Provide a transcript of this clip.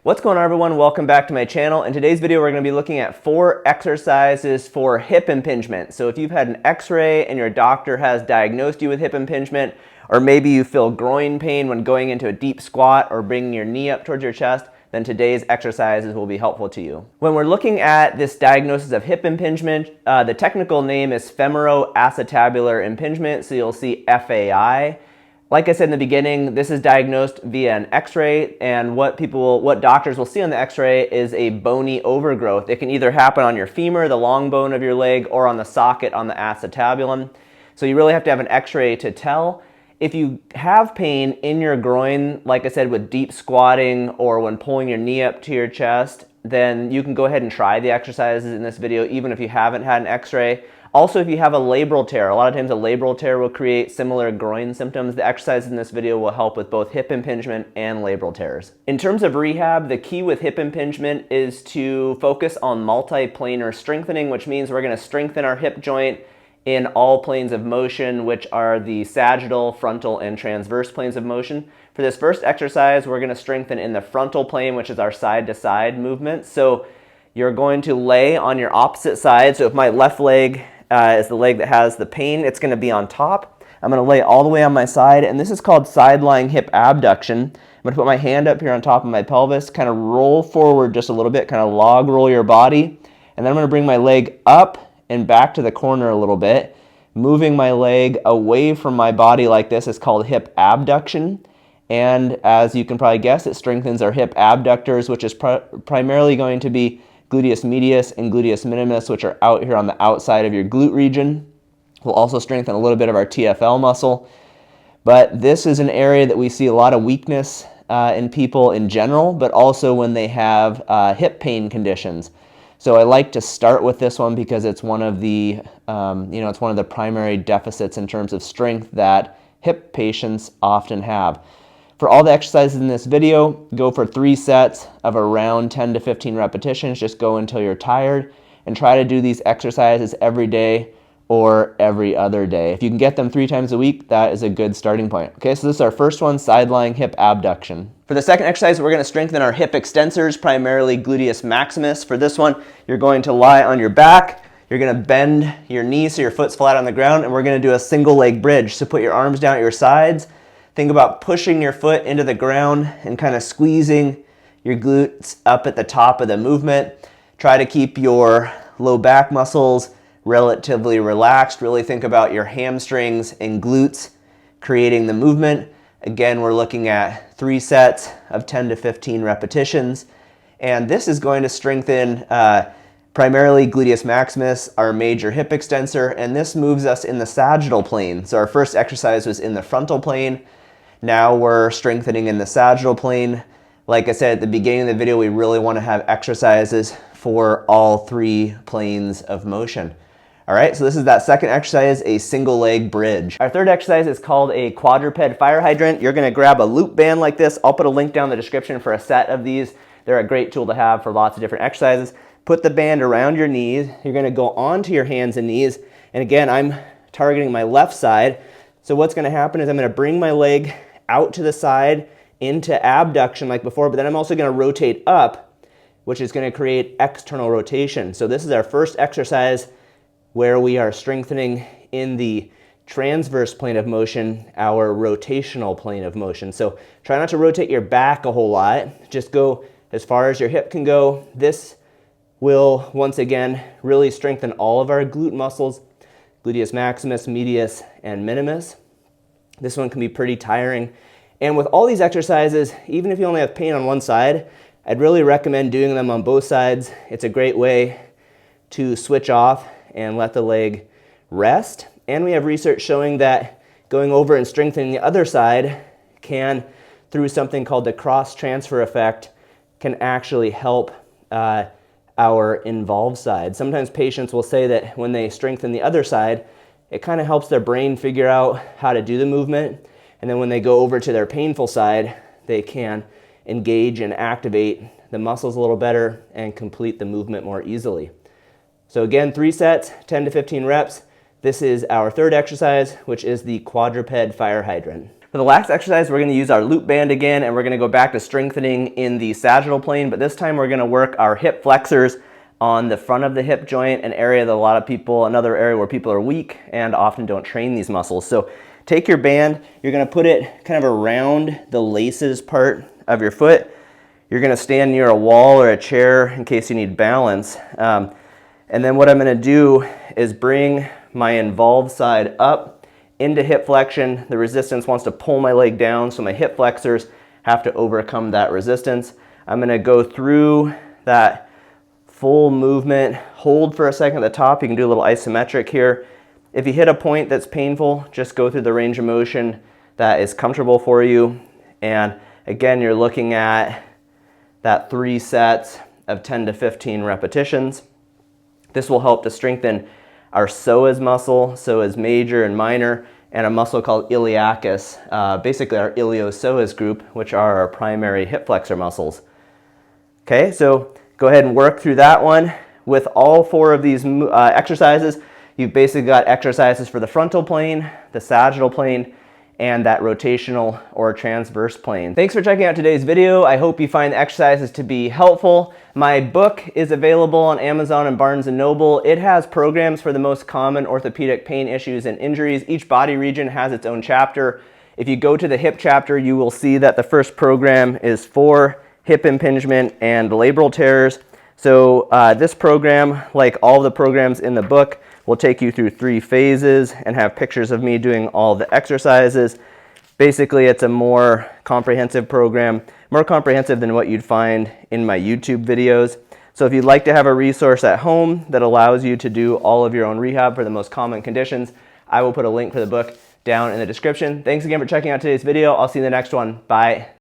What's going on, everyone? Welcome back to my channel. In today's video, we're going to be looking at 4 exercises for hip impingement. So if you've had an x-ray and your doctor has diagnosed you with hip impingement, or maybe you feel groin pain when going into a deep squat or bringing your knee up towards your chest, then today's exercises will be helpful to you. When we're looking at this diagnosis of hip impingement, the technical name is Femoroacetabular impingement, so you'll see FAI. Like I said in the beginning, this is diagnosed via an x-ray, and what doctors will see on the x-ray is a bony overgrowth. It can either happen on your femur, the long bone of your leg, or on the socket on the acetabulum. So you really have to have an x-ray to tell. If you have pain in your groin, like I said, with deep squatting or when pulling your knee up to your chest, then you can go ahead and try the exercises in this video, even if you haven't had an x-ray. Also, if you have a labral tear, a lot of times a labral tear will create similar groin symptoms. The exercises in this video will help with both hip impingement and labral tears. In terms of rehab, the key with hip impingement is to focus on multiplanar strengthening, which means we're going to strengthen our hip joint in all planes of motion, which are the sagittal, frontal, and transverse planes of motion. For this first exercise, we're going to strengthen in the frontal plane, which is our side-to-side movement. So you're going to lay on your opposite side. So if my left leg is the leg that has the pain, it's going to be on top. I'm going to lay all the way on my side, and this is called Sidelying hip abduction. I'm going to put my hand up here on top of my pelvis, kind of roll forward just a little bit, kind of log roll your body, and then I'm going to bring my leg up and back to the corner a little bit. Moving my leg away from my body like this is called hip abduction, and as you can probably guess, it strengthens our hip abductors, which is primarily going to be gluteus medius and gluteus minimus, which are out here on the outside of your glute region. We'll also strengthen a little bit of our TFL muscle. But this is an area that we see a lot of weakness in people in general, but also when they have hip pain conditions. So I like to start with this one because it's one of the, it's one of the primary deficits in terms of strength that hip patients often have. For all the exercises in this video, go for 3 sets of around 10 to 15 repetitions. Just go until you're tired and try to do these exercises every day or every other day. If you can get them 3 times a week, that is a good starting point. Okay, so this is our first one, Sidelying hip abduction. For the second exercise, we're going to strengthen our hip extensors, primarily gluteus maximus. For this one, you're going to lie on your back. You're going to bend your knees so your foot's flat on the ground, and we're going to do a single leg bridge. So put your arms down at your sides. Think about pushing your foot into the ground and kind of squeezing your glutes up at the top of the movement. Try to keep your low back muscles relatively relaxed. Really think about your hamstrings and glutes creating the movement. Again, we're looking at 3 sets of 10 to 15 repetitions. And this is going to strengthen primarily gluteus maximus, our major hip extensor, and this moves us in the sagittal plane. So our first exercise was in the frontal plane. Now we're strengthening in the sagittal plane. Like I said at the beginning of the video, we really want to have exercises for all 3 planes of motion. All right, so this is that second exercise, a single leg bridge. Our third exercise is called a quadruped fire hydrant. You're going to grab a loop band like this. I'll put a link down in the description for a set of these. They're a great tool to have for lots of different exercises. Put the band around your knees. You're going to go onto your hands and knees. And again, I'm targeting my left side. So what's going to happen is I'm going to bring my leg out to the side into abduction like before, but then I'm also going to rotate up, which is going to create external rotation. So this is our first exercise where we are strengthening in the transverse plane of motion, our rotational plane of motion. So try not to rotate your back a whole lot. Just go as far as your hip can go. This will, once again, really strengthen all of our glute muscles, gluteus maximus, medius, and minimus. This one can be pretty tiring. And with all these exercises, even if you only have pain on one side, I'd really recommend doing them on both sides. It's a great way to switch off and let the leg rest. And we have research showing that going over and strengthening the other side can, through something called the cross-transfer effect, can actually help our involved side. Sometimes patients will say that when they strengthen the other side, it kind of helps their brain figure out how to do the movement. And then when they go over to their painful side, they can engage and activate the muscles a little better and complete the movement more easily. So again, 3 sets, 10 to 15 reps. This is our third exercise, which is the quadruped fire hydrant. For the last exercise, we're going to use our loop band again, and we're going to go back to strengthening in the sagittal plane, but this time we're going to work our hip flexors on the front of the hip joint, an area that a lot of people, another area where people are weak and often don't train these muscles. So take your band, you're going to put it kind of around the laces part of your foot. You're going to stand near a wall or a chair in case you need balance. And then what I'm going to do is bring my involved side up into hip flexion. The resistance wants to pull my leg down, so my hip flexors have to overcome that resistance. I'm going to go through that full movement, hold for a second at the top. You can do a little isometric here. If you hit a point that's painful, just go through the range of motion that is comfortable for you. And again, you're looking at that 3 sets of 10 to 15 repetitions. This will help to strengthen our psoas muscle, psoas major and minor, and a muscle called iliacus, basically our iliopsoas group, which are our primary hip flexor muscles. Okay, so go ahead and work through that one. With all 4 of these exercises, you've basically got exercises for the frontal plane, the sagittal plane, and that rotational or transverse plane. Thanks for checking out today's video. I hope you find the exercises to be helpful. My book is available on Amazon and Barnes & Noble. It has programs for the most common orthopedic pain issues and injuries. Each body region has its own chapter. If you go to the hip chapter, you will see that the first program is for hip impingement and labral tears. So this program, like all the programs in the book, will take you through 3 phases and have pictures of me doing all the exercises. Basically, it's a more comprehensive program, more comprehensive than what you'd find in my YouTube videos. So if you'd like to have a resource at home that allows you to do all of your own rehab for the most common conditions, I will put a link for the book down in the description. Thanks again for checking out today's video. I'll see you in the next one. Bye.